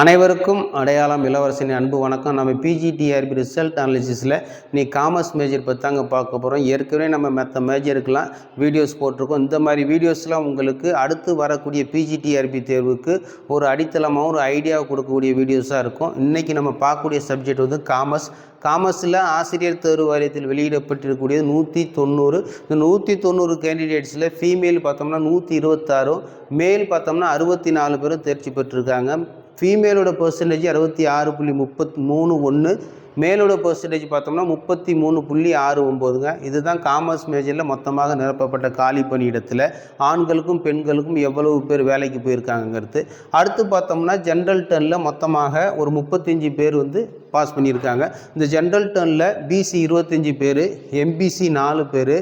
அனைவருக்கும் அடையாளம் இளவரசனின் அன்பு வணக்கம். நம்ம பிஜிடிஆர்பி ரிசல்ட் அனாலிசிஸில் நீ காமர்ஸ் மேஜர் பற்றி தாங்க பார்க்க போகிறோம். ஏற்கனவே நம்ம மற்ற மேஜருக்கெலாம் வீடியோஸ் போட்டிருக்கோம். இந்த மாதிரி வீடியோஸ்லாம் உங்களுக்கு அடுத்து வரக்கூடிய பிஜிடிஆர்பி தேர்வுக்கு ஒரு அடித்தளமாக ஒரு ஐடியாவை கொடுக்கக்கூடிய வீடியோஸாக இருக்கும். இன்றைக்கி நம்ம பார்க்கக்கூடிய சப்ஜெக்ட் வந்து காமர்ஸில் ஆசிரியர் தேர்வு வாரியத்தில் வெளியிடப்பட்டிருக்கக்கூடிய 190. இந்த 190 கேண்டிடேட்ஸில் ஃபீமேல் பார்த்தோம்னா 126, மேல் பார்த்தோம்னா 64 பேரும் தேர்ச்சி பெற்றிருக்காங்க. ஃபீமேலோட பர்சன்டேஜ் 66.31, மேலோட பர்சன்டேஜ் பார்த்தோம்னா 33.69. இதுதான் காமர்ஸ் மேஜரில் மொத்தமாக நிரப்பப்பட்ட காலி பணியிடத்தில் ஆண்களுக்கும் பெண்களுக்கும் எவ்வளவு பேர் வேலைக்கு போயிருக்காங்கிறது. அடுத்து பார்த்தோம்னா ஜென்ரல் டர்னில் மொத்தமாக ஒரு 35 பேர் வந்து பாஸ் பண்ணியிருக்காங்க. இந்த ஜென்ரல் டர்னில் பிசி 25 பேர், எம்பிசி 4 பேர்,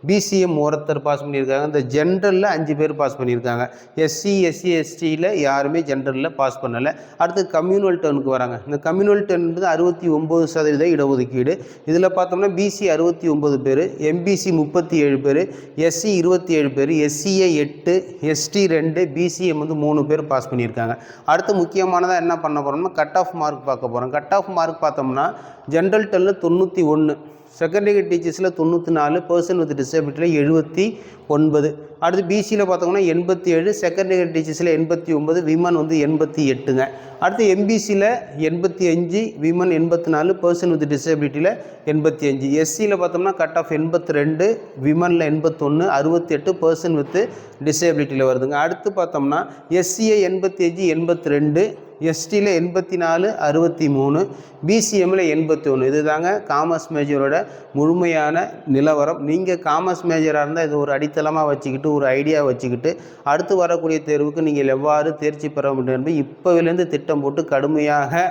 பிசிஎம் ஒருத்தர் பாஸ் பண்ணியிருக்காங்க. இந்த ஜென்ரலில் 5 பேர் பாஸ் பண்ணியிருக்காங்க. எஸ்சி எஸ்டியில் யாருமே ஜென்ரலில் பாஸ் பண்ணலை. அடுத்து கம்யூனல் டர்னுக்கு வராங்க. இந்த கம்யூனல் டர்ன்றது 69% இடஒதுக்கீடு. இதில் பார்த்தோம்னா பிசி 69 பேர், எம்பிசி 37 பேர், எஸ்சி 27 பேர், எஸ்சிஏ 8, எஸ்டி 2, பிசிஎம் வந்து 3 பேர் பாஸ் பண்ணியிருக்காங்க. அடுத்து முக்கியமானதாக என்ன பண்ண போகிறோம்னா கட் ஆஃப் மார்க் பார்க்க போகிறோம். கட் ஆஃப் மார்க் பார்த்தோம்னா ஜென்ரல் டர்னில் 91, செகண்டரி டீச்சர்ஸில் 94, பர்சன் வித் டிசபிலிட்டியில் 79. அடுத்து பிசியில் பார்த்தோம்னா 87, செகண்டரி டீச்சர்ஸில் 89, விமன் வந்து 88ங்க. அடுத்து எம்பிசியில் 85, விமன் 84, பர்சன் வித் டிசபிலிட்டியில் 85. எஸ்சியில் பார்த்தோம்னா கட் ஆஃப் 82, விமனில் 81, 68, பர்சன் வித் டிசபிலிட்டியில் வருதுங்க. அடுத்து பார்த்தோம்னா எஸ்சியை 85, 82, எஸ்டியில் 84, 63, பிசிஎம்மில் 81. இது தாங்க காமர்ஸ் மேஜரோட முழுமையான நிலவரம். நீங்கள் காமர்ஸ் மேஜராக இருந்தால் இது ஒரு அடித்தளமாக வச்சுக்கிட்டு ஒரு ஐடியா வச்சுக்கிட்டு அடுத்து வரக்கூடிய தேர்வுக்கு நீங்கள் எவ்வாறு தேர்ச்சி பெற முடியும் என்பது இப்போவிலேருந்து திட்டம் போட்டு கடுமையாக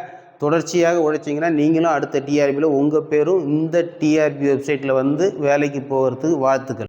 தொடர்ச்சியாக உழைச்சிங்கன்னா நீங்களும் அடுத்த டிஆர்பியில் உங்கள் பேரும் இந்த டிஆர்பி வெப்சைட்டில் வந்து வேலைக்கு போகிறதுக்கு வாழ்த்துக்கள்.